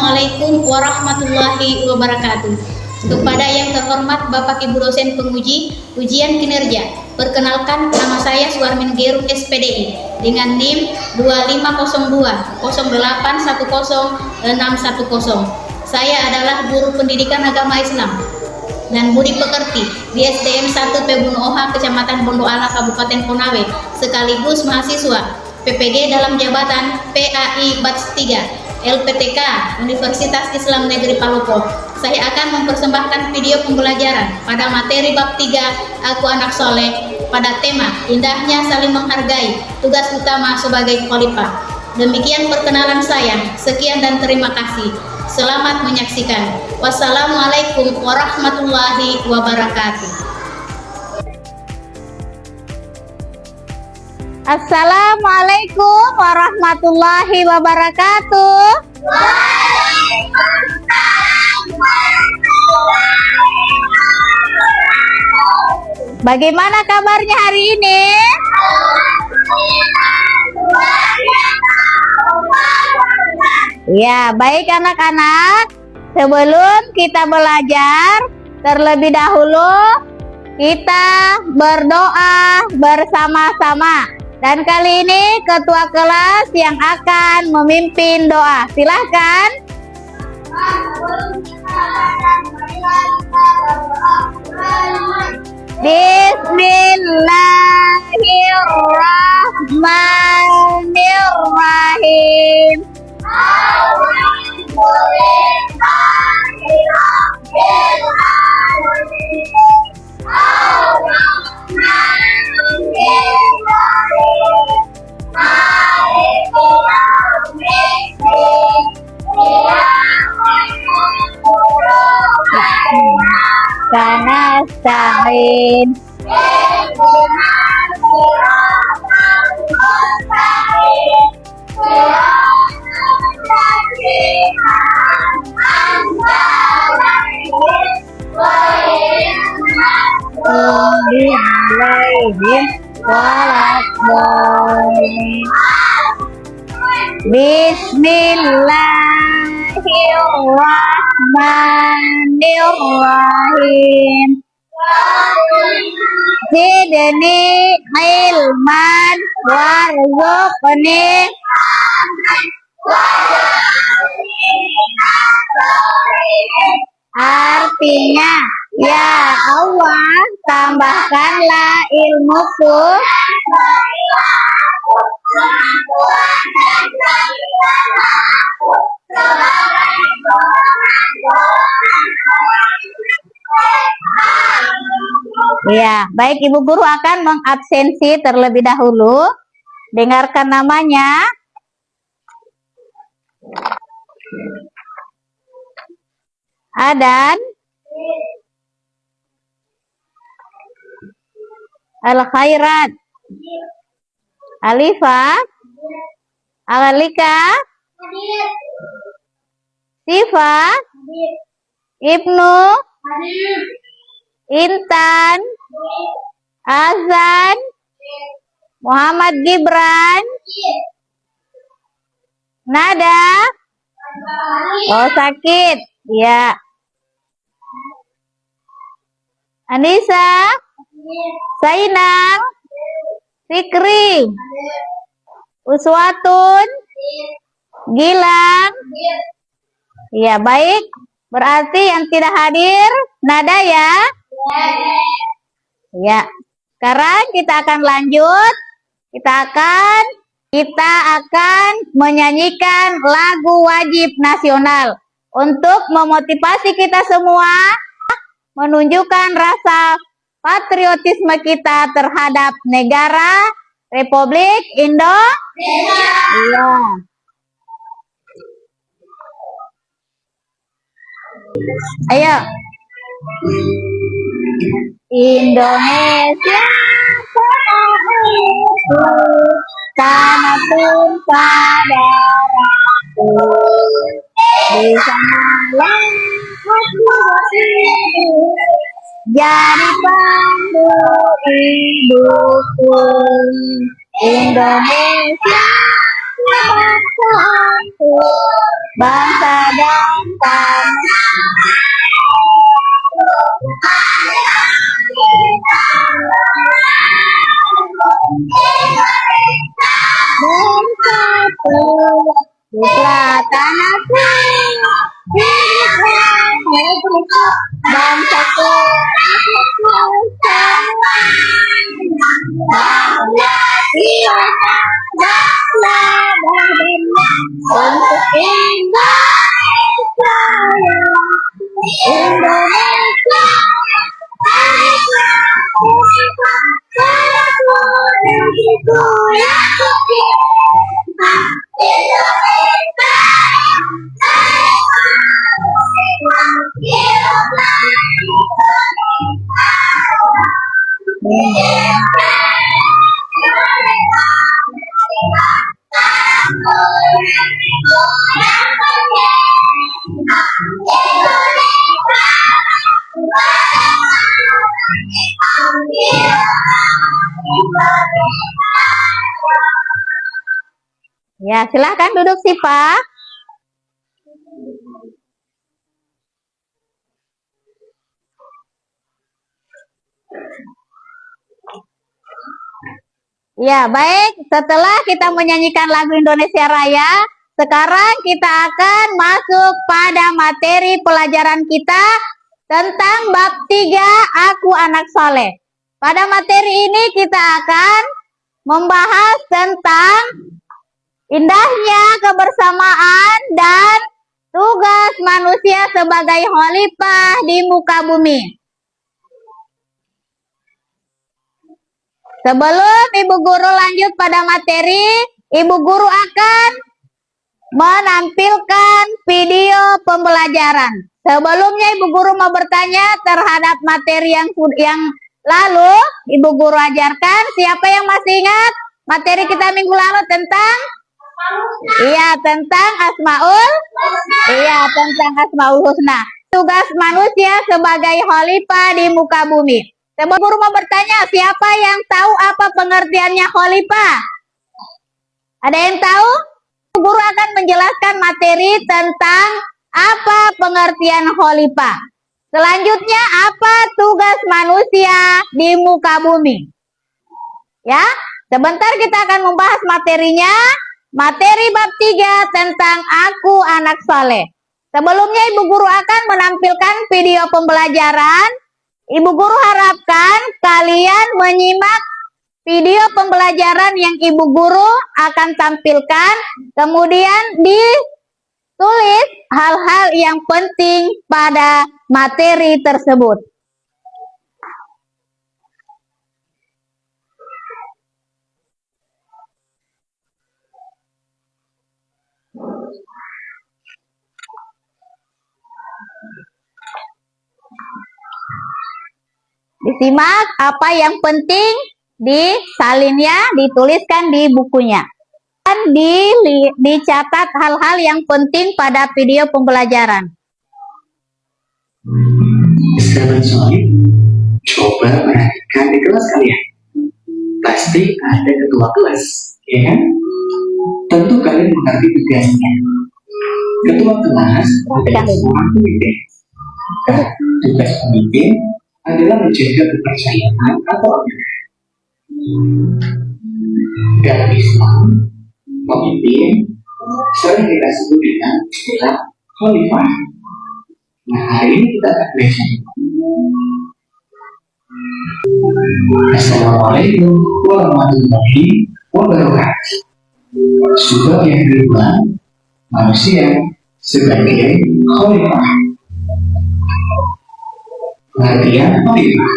Assalamualaikum warahmatullahi wabarakatuh. Kepada yang terhormat Bapak Ibu dosen penguji ujian kinerja, perkenalkan nama saya Suarmin Gerung SPDI dengan NIM 250208106110. Saya adalah guru pendidikan agama Islam dan budi pekerti di SDN 1 Pebun Oha, Kecamatan Bondo Ala, Kabupaten Konawe, sekaligus mahasiswa PPG dalam jabatan PAI Batch 3 LPTK Universitas Islam Negeri Palopo. Saya akan mempersembahkan video pembelajaran pada materi bab 3 Aku Anak Soleh pada tema Indahnya Saling Menghargai, tugas utama sebagai khalifah. Demikian perkenalan saya. Sekian dan terima kasih. Selamat menyaksikan. Wassalamualaikum warahmatullahi wabarakatuh. Assalamualaikum warahmatullahi wabarakatuh. Bagaimana kabarnya hari ini? Ya, baik anak-anak. Sebelum kita belajar, terlebih dahulu kita berdoa bersama-sama. Dan kali ini ketua kelas yang akan memimpin doa. Silahkan. Bismillahirrahmanirrahim. Kanastain. Bismillahirrahmanirrahim. Zidni ilman warzuqni. Artinya, ya Allah, tambahkanlah ilmuku. Ya, baik, Ibu Guru akan mengabsensi terlebih dahulu. Dengarkan namanya. Adan, Al-Khairat, Alifah, Alika, Sifa, Ibnu, Intan, Azan, Muhammad Gibran, Nada. Oh, sakit. Ya. Anissa, Sainang, Fikri, Uswatun, Gilang. Ya, baik. Berarti yang tidak hadir Nada ya. Ya. Sekarang kita akan lanjut. Kita akan menyanyikan lagu wajib nasional untuk memotivasi kita semua, menunjukkan rasa patriotisme kita terhadap negara Republik Indonesia. Iya. Ayo. Indonesia tanah tumpah darahku, di sanalah aku jadi pandu ibuku. Indonesia bangsa dan tanah. Bersatu putra tanahku, bangsaku, untuk Indonesia, Indonesia, negeriku yang tercinta, Indonesia, Ya, silahkan duduk, Siva. Ya, baik. Setelah kita menyanyikan lagu Indonesia Raya, sekarang kita akan masuk pada materi pelajaran kita tentang bab 3, Aku Anak Soleh. Pada materi ini kita akan membahas tentang indahnya kebersamaan dan tugas manusia sebagai khalifah di muka bumi. Sebelum Ibu Guru lanjut pada materi, Ibu Guru akan menampilkan video pembelajaran. Sebelumnya Ibu Guru mau bertanya terhadap materi yang lalu Ibu Guru ajarkan. Siapa yang masih ingat materi kita minggu lalu tentang? Iya, tentang Asmaul. Iya, tentang Asmaul Husna. Tugas manusia sebagai khalifah di muka bumi. Ibu Guru mau bertanya, siapa yang tahu apa pengertiannya khalifah? Ada yang tahu? Ibu Guru akan menjelaskan materi tentang apa pengertian khalifah. Selanjutnya, apa tugas manusia di muka bumi? Ya, sebentar kita akan membahas materinya. Materi bab 3 tentang Aku Anak Soleh. Sebelumnya Ibu Guru akan menampilkan video pembelajaran. Ibu Guru harapkan kalian menyimak video pembelajaran yang Ibu Guru akan tampilkan. Kemudian ditulis hal-hal yang penting pada materi tersebut. Disimak apa yang penting, disalinnya, dituliskan di bukunya. Dan dicatat hal-hal yang penting pada video pembelajaran. Sahabat soleh, coba perhatikan di kelas kalian. Pasti ada ketua kelas, ya kan? Tentu kalian mengerti tugasnya. Ketua kelas adalah seorang pemimpin. Tugas pemimpin adalah menjaga kepercayaan atau amanah. Dalam Islam, pemimpin sering kita sebut dengan istilah khalifah. Nah, hari ini kita akan belajar. Assalamualaikum warahmatullahi wabarakatuh. Sebab yang kedua, manusia sebagai khalifah. Pengertian khalifah.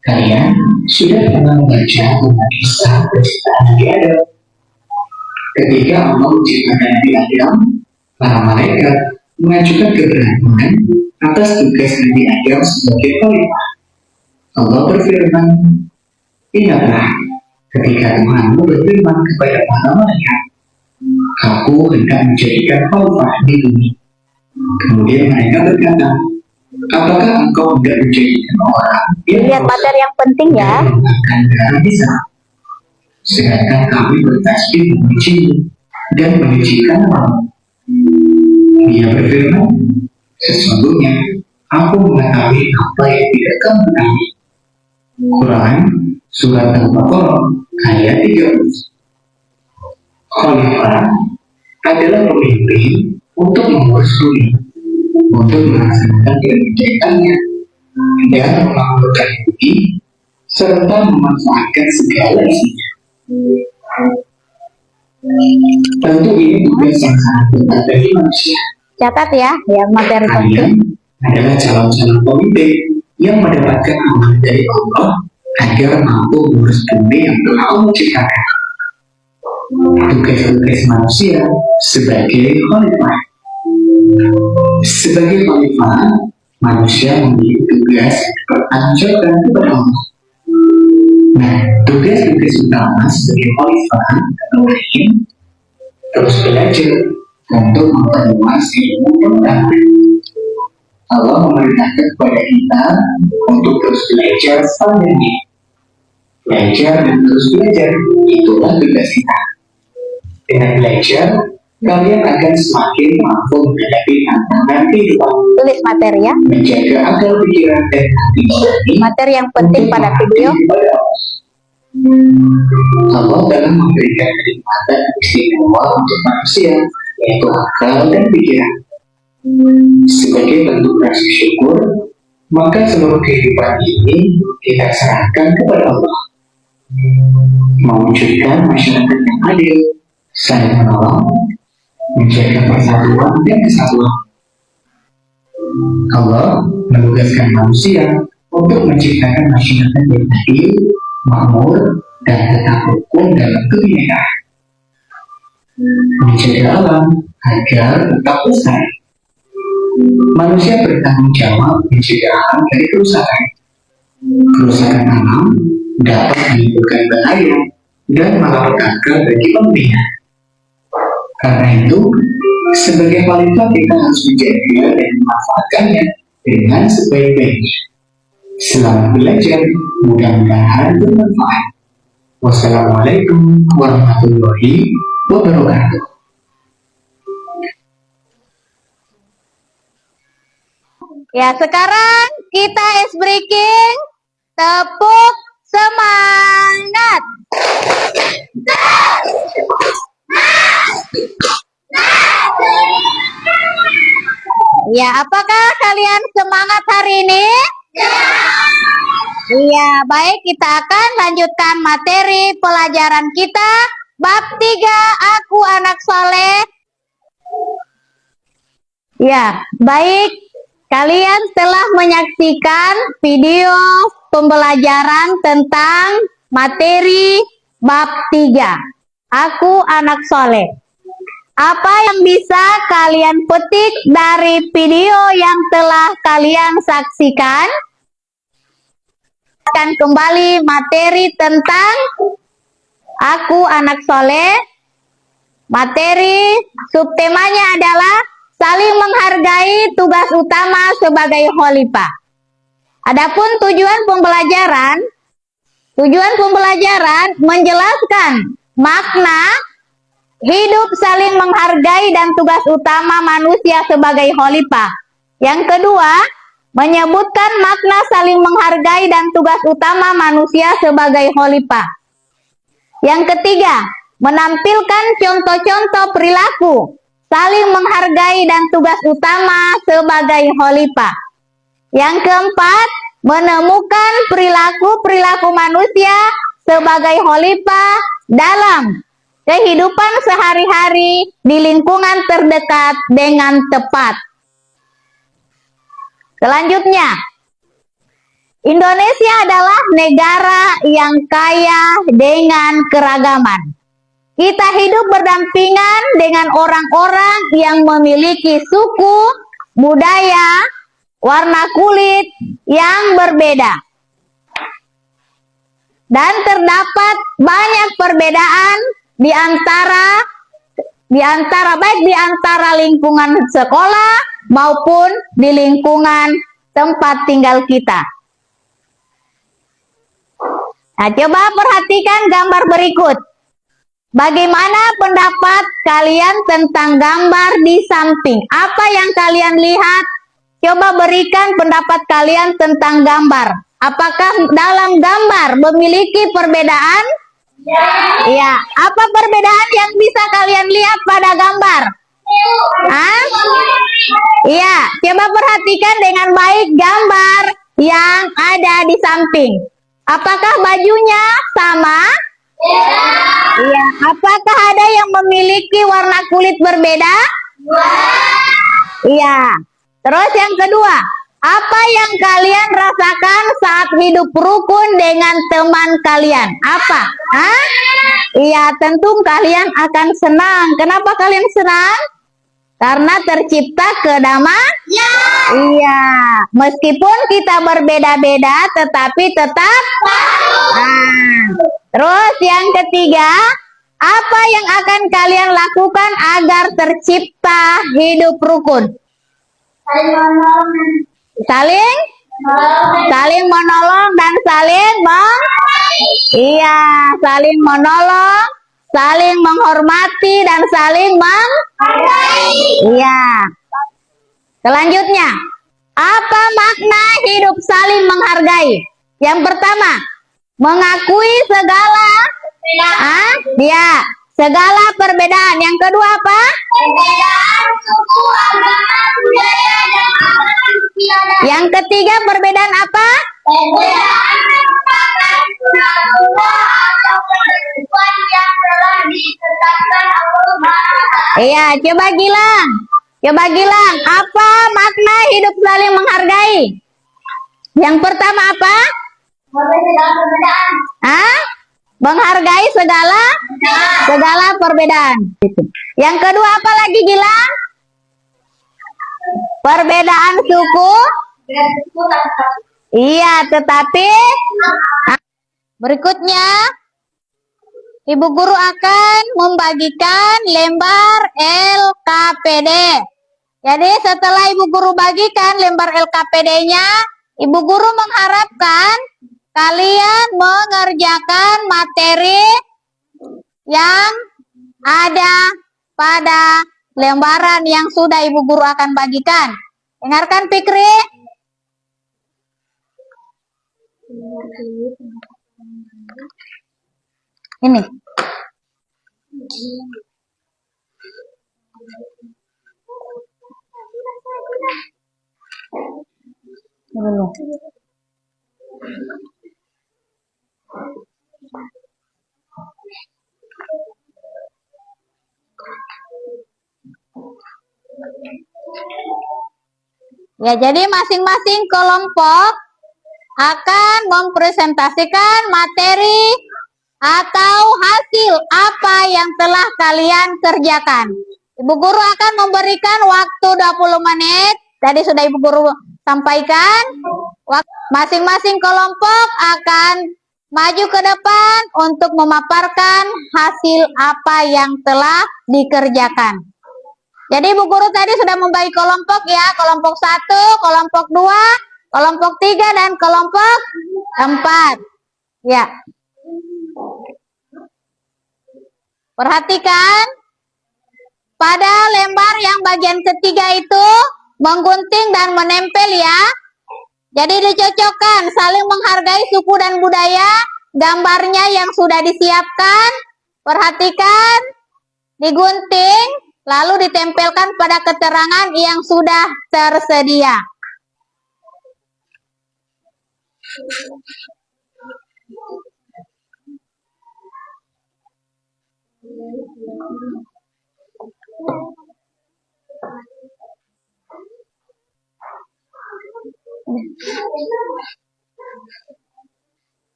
Kalian sudah pernah membaca tentang kisah penciptaan Nabi Adam. Ketika Allah menciptakan Nabi Adam, para malaikat mengajukan keberanian atas tugas Nabi Adam sebagai khalifah. Allah berfirman, ingatlah ketika Tuhanmu berfirman kepada para malaikat, Aku hendak menjadikan khalifah di bumi. Kemudian mereka berkata, apakah engkau hendak menjadikan orang yang Lihat materi yang penting ya. menggunakan darah Isa? sedangkan kami bertasbih memuji dan menyucikan Allah. Dia berfirman, sesungguhnya aku mengetahui apa yang tidak kamu ketahui. Quran Surat Al-Baqarah ayat 30. Khalifah adalah pemimpin untuk mengurus bumi, untuk melaksanakan kebijakannya, dan memakmurkan bumi, serta memanfaatkan segala isinya. Tentu ini tugas yang sangat berat bagi manusia. Catat ya, yang materi Kalian penting. adalah calon-calon pemimpin yang mendapatkan amanah dari Allah agar mampu mengurus bumi yang telah Allah ciptakan. Tugas-tugas manusia sebagai khalifah. Sebagai khalifah, manusia memiliki tugas bertanggung kepada Allah. Nah, tugas-tugas utama sebagai khalifah antara lain terus belajar untuk memperluas ilmu pengetahuan. Allah memerintahkan kepada kita untuk terus belajar sepanjangnya. Belajar dan terus belajar, itulah tugas kita. Dengan belajar, kalian akan semakin mampu menghadapi tantangan kehidupan. Tulis materi ya. Menjaga akal pikiran dan hati nurani Materi yang penting untuk pada mengabdi video. kepada Allah. Allah telah memberikan kenikmatan istimewa untuk manusia, yaitu akal dan pikiran. Sebagai bentuk rasa syukur, maka seluruh kehidupan ini kita serahkan kepada Allah. Mewujudkan masyarakat yang adil, saling menolong, menjaga persatuan dan kesatuan. Allah menugaskan manusia untuk menciptakan masyarakat yang adil, makmur, dan tetap rukun dalam kebinekaan. Menjaga alam agar tetap lestari. Manusia bertanggung jawab mencegah alam dari kerusakan. Kerusakan alam dapat menimbulkan bahaya dan malapetaka bagi pembina. Karena itu, sebagai khalifah kita harus menjaga dan memanfaatkannya dengan sebaik-baiknya. Selamat belajar, mudah-mudahan bermanfaat. Wassalamualaikum warahmatullahi wabarakatuh. Ya, sekarang kita ice breaking. Tepuk semangat. Ya, apakah kalian semangat hari ini? Iya, baik, kita akan lanjutkan materi pelajaran kita. Bab 3, aku anak soleh. Ya, baik. Kalian telah menyaksikan video pembelajaran tentang materi bab 3. Aku anak soleh. Apa yang bisa kalian petik dari video yang telah kalian saksikan? Akan kembali materi tentang aku anak soleh. Materi subtemanya adalah saling menghargai tugas utama sebagai khalifah. Adapun tujuan pembelajaran menjelaskan makna hidup saling menghargai dan tugas utama manusia sebagai khalifah. Yang kedua, menyebutkan makna saling menghargai dan tugas utama manusia sebagai khalifah. Yang ketiga, menampilkan contoh-contoh perilaku saling menghargai dan tugas utama sebagai khalifah. Yang keempat, menemukan perilaku-perilaku manusia sebagai khalifah dalam kehidupan sehari-hari di lingkungan terdekat dengan tepat. Selanjutnya, Indonesia adalah negara yang kaya dengan keragaman. Kita hidup berdampingan dengan orang-orang yang memiliki suku, budaya, warna kulit yang berbeda. Dan terdapat banyak perbedaan di antara lingkungan sekolah maupun di lingkungan tempat tinggal kita. Nah, coba perhatikan gambar berikut. Bagaimana pendapat kalian tentang gambar di samping? Apa yang kalian lihat? Coba berikan pendapat kalian tentang gambar. Apakah dalam gambar memiliki perbedaan? Ya. Apa perbedaan yang bisa kalian lihat pada gambar? Iya, coba perhatikan dengan baik gambar yang ada di samping. Apakah bajunya sama? Iya. Apakah ada yang memiliki warna kulit berbeda? Iya. Terus yang kedua, apa yang kalian rasakan saat hidup rukun dengan teman kalian? Apa? Iya, tentu kalian akan senang. Kenapa kalian senang? Karena tercipta kedamaian. Iya. Meskipun kita berbeda-beda, tetapi tetap. Terus yang ketiga, apa yang akan kalian lakukan agar tercipta hidup rukun? Saling menolong dan saling saling menolong, saling menghormati dan saling Selanjutnya, apa makna hidup saling menghargai? Yang pertama, mengakui segala segala perbedaan. Yang kedua apa? Perbedaan suku, agama, budaya, dan alam istiadat. Yang ketiga perbedaan apa? Perbedaan merupakan sunatullah atau ketentuan yang telah ditetapkan Allah. Iya, coba Gilang, apa makna hidup saling menghargai? Yang pertama apa? Menghargai segala perbedaan. Yang kedua apa lagi Gilang? Perbedaan suku. Iya, tetapi berikutnya Ibu Guru akan membagikan lembar LKPD. Jadi setelah Ibu Guru bagikan lembar LKPD-nya, Ibu Guru mengharapkan kalian mengerjakan materi yang ada pada lembaran yang sudah Ibu Guru akan bagikan. Dengarkan Fikri. Ini. Ya, jadi masing-masing kelompok akan mempresentasikan materi atau hasil apa yang telah kalian kerjakan. Ibu Guru akan memberikan waktu 20 menit. Tadi sudah Ibu Guru sampaikan. Masing-masing kelompok akan maju ke depan untuk memaparkan hasil apa yang telah dikerjakan. Jadi Ibu Guru tadi sudah membagi kelompok ya, kelompok 1, kelompok 2, kelompok 3, dan kelompok 4. Ya. Perhatikan, pada lembar yang bagian ketiga itu menggunting dan menempel ya. Jadi dicocokkan, saling menghargai suku dan budaya, gambarnya yang sudah disiapkan. Perhatikan, digunting, lalu ditempelkan pada keterangan yang sudah tersedia.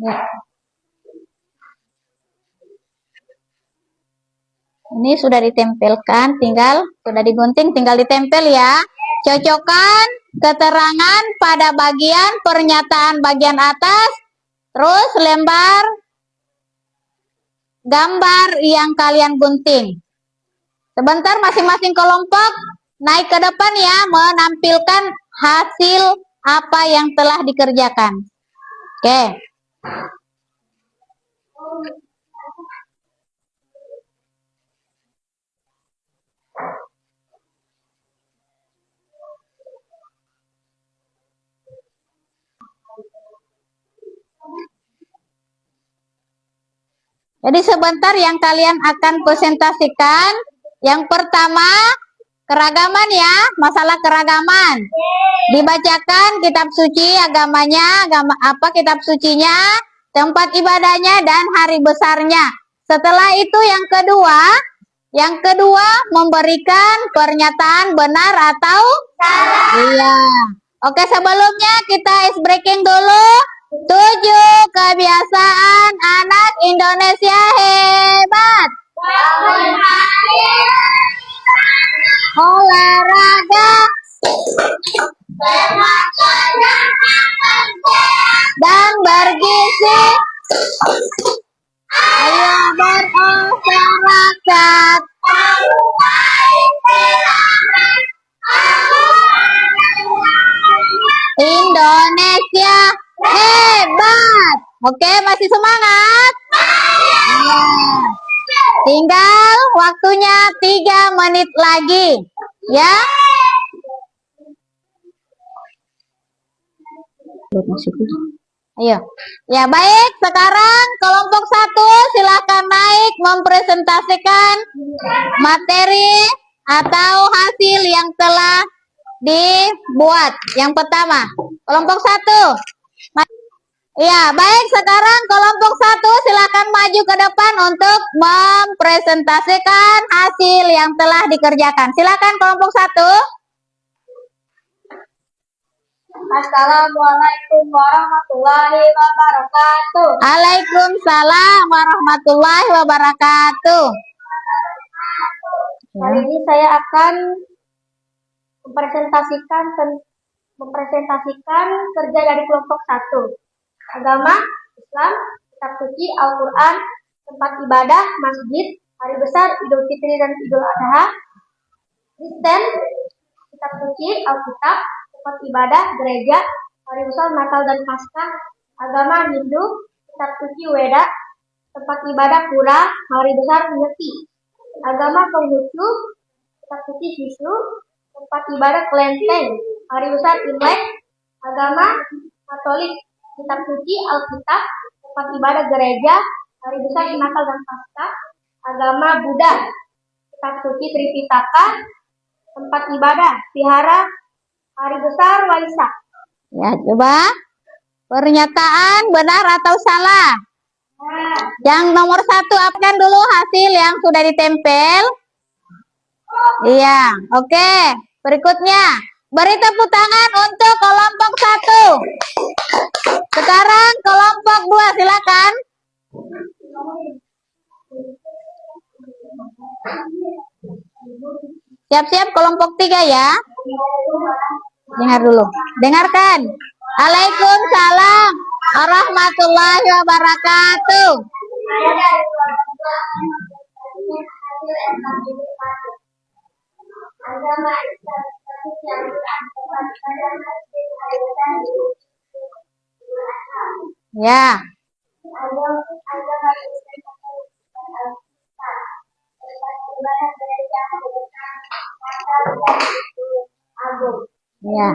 Ya. Ini sudah ditempelkan, sudah digunting, tinggal ditempel ya. Cocokkan keterangan pada bagian pernyataan bagian atas, terus lembar gambar yang kalian gunting. Sebentar masing-masing kelompok naik ke depan ya, menampilkan hasil apa yang telah dikerjakan. Oke. Jadi sebentar yang kalian akan presentasikan. Yang pertama, keragaman ya, masalah keragaman. Dibacakan kitab suci agamanya, kitab sucinya, tempat ibadahnya, dan hari besarnya. Setelah itu yang kedua memberikan pernyataan benar atau salah. Iya. Oke, sebelumnya kita ice breaking dulu. 7 kebiasaan anak Indonesia hebat. Olahraga, dan bergizi. Ayo bermasyarakat. Indonesia hebat. Oke, masih semangat? Ya. Tinggal waktunya 3 menit lagi. Ya. Ayo. Ya, baik. Sekarang kelompok 1 silakan naik mempresentasikan materi atau hasil yang telah dibuat. Yang pertama, kelompok 1. Ya, baik. Sekarang kelompok 1 silakan maju ke depan untuk mempresentasikan hasil yang telah dikerjakan. Silakan kelompok 1. Assalamualaikum warahmatullahi wabarakatuh. Waalaikumsalam warahmatullahi wabarakatuh. Hari ini saya akan mempresentasikan kerja dari kelompok 1. Agama, Islam, kitab suci, Al-Quran, tempat ibadah, masjid, hari besar, Idul Fitri dan Idul Adha, Kristen, kitab suci, Alkitab, tempat ibadah, gereja, hari besar, Natal dan Paskah, agama Hindu, kitab suci, Weda, tempat ibadah, Pura, hari besar, Nyepi, agama Konghucu, kitab suci, Vishnu, tempat ibadah, Kelenteng, hari besar, Imlek, agama Katolik, kitab suci, Alkitab, tempat ibadah, gereja, hari besar, Natal dan Paskah, agama Buddha, kitab suci, Tripitaka, tempat ibadah, vihara, hari besar, Waisak. Ya, coba pernyataan benar atau salah. Yang nomor 1 apakan dulu hasil yang sudah ditempel. Iya, oke. Berikutnya, beri tepuk tangan untuk kelompok 1. Sekarang kelompok 2, silakan. Siap-siap kelompok 3 ya. Dengar dulu. Dengarkan. Waalaikumsalam warahmatullahi wabarakatuh. Ya. Ya.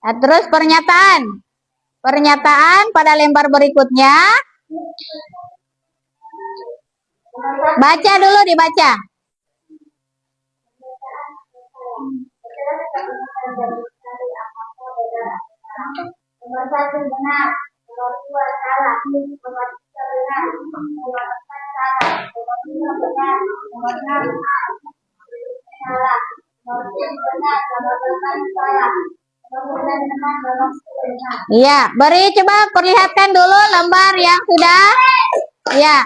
Nah, terus pernyataan pada lembar berikutnya. Baca dulu, dibaca. Nomor 1 benar, nomor 2 salah, nomor 3 benar, nomor 4 salah, nomor 5 benar, nomor 6 salah, nomor 7 benar, nomor 8 salah, nomor 9 benar, nomor 10 benar. Iya, beri coba perlihatkan dulu lembar yang sudah. Ya.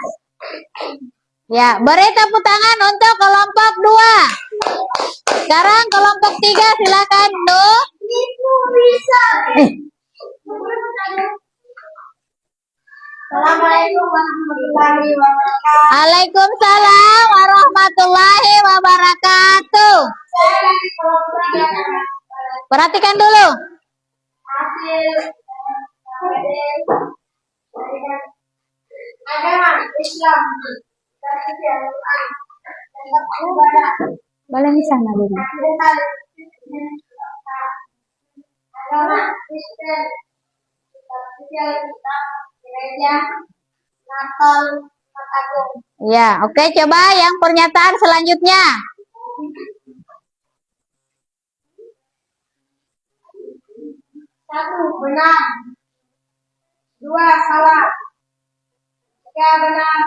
Ya, beri tepuk tangan untuk kelompok 2. Sekarang kelompok 3 silakan, Do. Assalamualaikum warahmatullahi wabarakatuh. Waalaikumsalam warahmatullahi wabarakatuh. Saya dari kelompok pelajaran Perhatikan dulu. hasil agama Islam dan Al-Quran tentang ibadah Boleh di sana dulu. agama Kristen tentang gereja Natal Jumat Agung. Ya, oke, coba yang pernyataan selanjutnya. Satu benar, dua salah, tiga benar,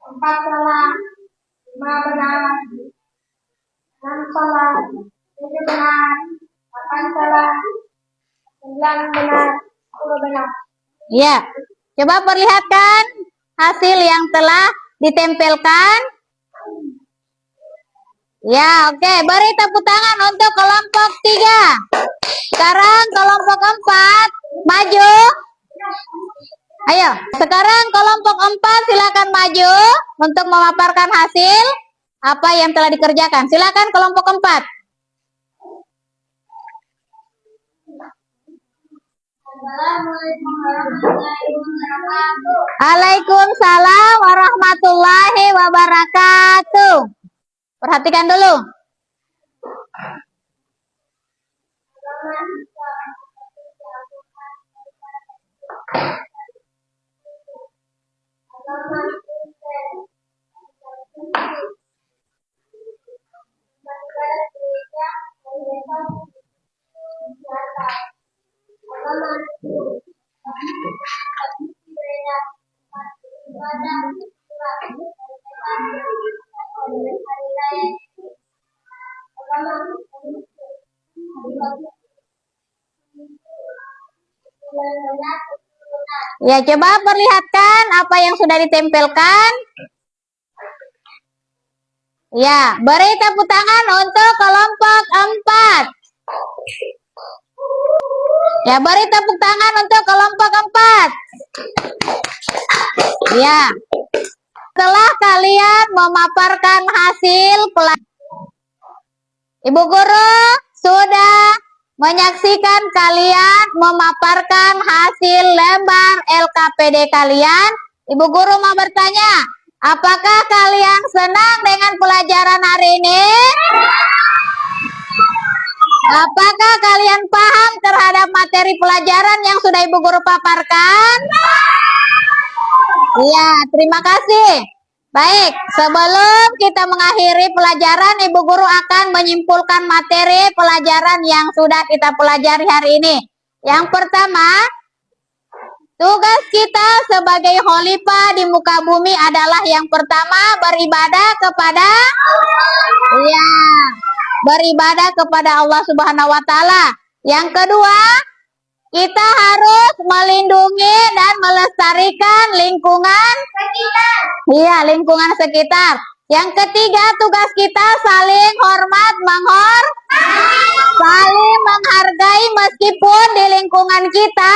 empat salah, lima benar, enam salah, tujuh benar, delapan salah, 9 benar, 10 benar. Ya, coba perlihatkan hasil yang telah ditempelkan. Ya, oke, beri tepuk tangan untuk kelompok 3. Sekarang kelompok 4 maju. Ayo, sekarang kelompok 4 silakan maju untuk memaparkan hasil apa yang telah dikerjakan. Silakan kelompok 4. Assalamualaikum warahmatullahi wabarakatuh. Waalaikumsalam warahmatullahi wabarakatuh. Perhatikan dulu. Ya, coba perlihatkan apa yang sudah ditempelkan. Ya, beri tepuk tangan untuk kelompok 4. Ya, beri tepuk tangan untuk kelompok 4. Ya. Setelah kalian memaparkan hasil Ibu Guru sudah menyaksikan kalian memaparkan hasil lembar LKPD kalian. Ibu Guru mau bertanya, apakah kalian senang dengan pelajaran hari ini? Apakah kalian paham terhadap materi pelajaran yang sudah Ibu Guru paparkan? Iya, terima kasih. Baik, sebelum kita mengakhiri pelajaran, Ibu Guru akan menyimpulkan materi pelajaran yang sudah kita pelajari hari ini. Yang pertama, tugas kita sebagai khalifah di muka bumi adalah yang pertama beribadah kepada beribadah kepada Allah Subhanahu wa taala. Yang kedua, kita harus melindungi dan melestarikan lingkungan sekitar. Iya, lingkungan sekitar. Yang ketiga, tugas kita saling hormat, saling menghargai meskipun di lingkungan kita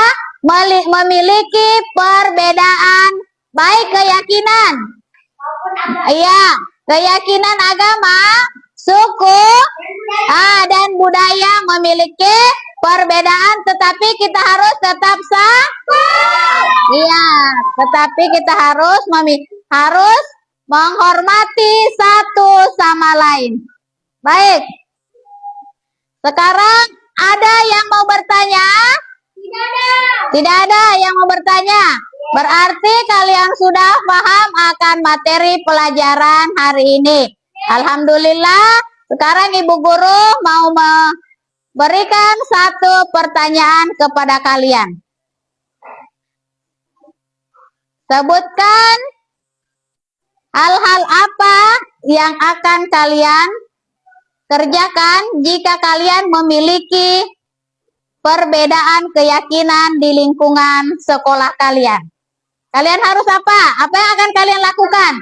memiliki perbedaan baik keyakinan. Iya, keyakinan agama, suku, dan budaya memiliki perbedaan, tetapi kita harus tetap tetapi kita harus menghormati satu sama lain. Baik. Sekarang ada yang mau bertanya? Tidak ada yang mau bertanya. Berarti kalian sudah paham akan materi pelajaran hari ini. Alhamdulillah. Sekarang Ibu Guru mau berikan satu pertanyaan kepada kalian. Sebutkan hal-hal apa yang akan kalian kerjakan jika kalian memiliki perbedaan keyakinan di lingkungan sekolah kalian. Kalian harus apa? Apa yang akan kalian lakukan?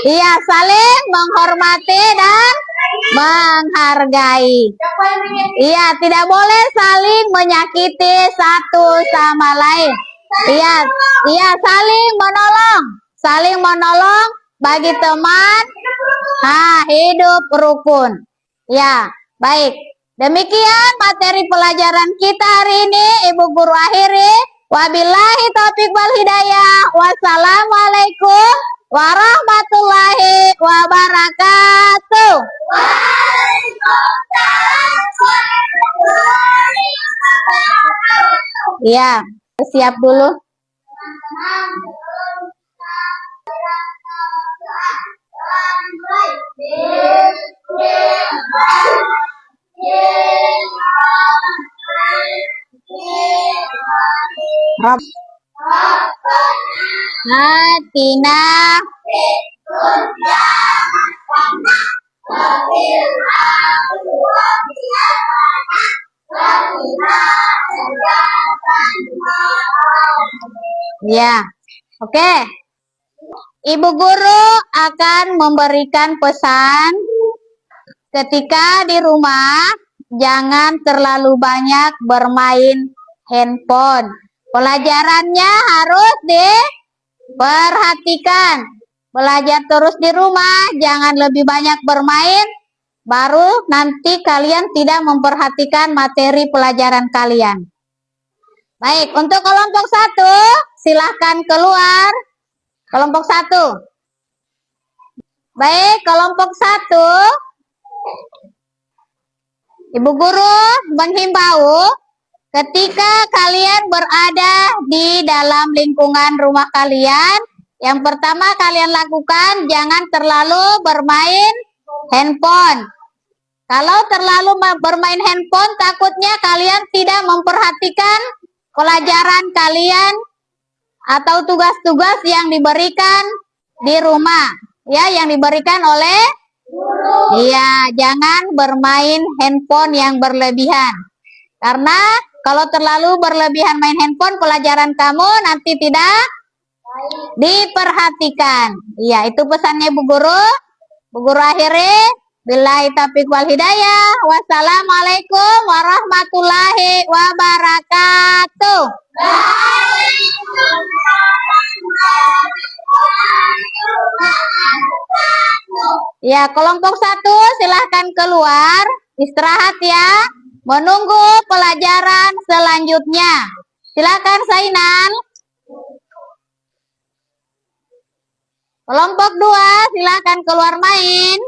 Iya, saling menghormati dan menghargai. Iya, tidak boleh saling menyakiti satu sama lain. Iya, iya, saling menolong bagi teman. Hidup rukun. Ya, baik. Demikian materi pelajaran kita hari ini, Ibu Guru akhiri. Wabillahi taufiq wal hidayah. Wassalamualaikum warahmatullahi wabarakatuh. Ya, siap dulu. Rob. Atina. Ya, oke. Ibu Guru akan memberikan pesan ketika di rumah jangan terlalu banyak bermain handphone. Pelajarannya harus diperhatikan. Belajar terus di rumah, jangan lebih banyak bermain, baru nanti kalian tidak memperhatikan materi pelajaran kalian. Baik, untuk kelompok 1, silahkan keluar. Kelompok 1. Baik, kelompok 1. Ibu Guru menghimbau ketika kalian berada di dalam lingkungan rumah kalian, yang pertama kalian lakukan jangan terlalu bermain handphone. Kalau terlalu bermain handphone, takutnya kalian tidak memperhatikan pelajaran kalian atau tugas-tugas yang diberikan di rumah, ya, yang diberikan oleh guru. Iya, jangan bermain handphone yang berlebihan. Karena kalau terlalu berlebihan main handphone, pelajaran kamu nanti tidak diperhatikan. Iya, itu pesannya Bu Guru. Bu Guru akhiri. Billahi taufiq wal hidayah. Wassalamualaikum warahmatullahi wabarakatuh. Ya, kelompok 1 silahkan keluar, istirahat ya, menunggu pelajaran selanjutnya. Silakan Sainan. Kelompok 2 silahkan keluar main.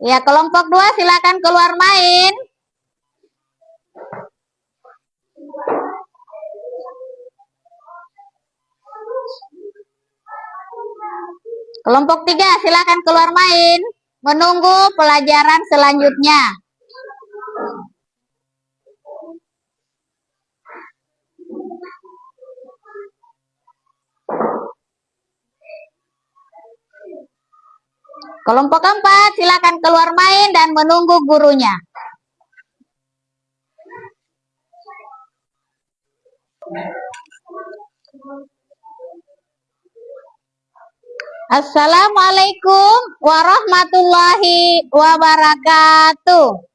Ya, kelompok 2 silakan keluar main. Kelompok 3 silakan keluar main, menunggu pelajaran selanjutnya. Kelompok 4 silakan keluar main dan menunggu gurunya. Assalamualaikum warahmatullahi wabarakatuh.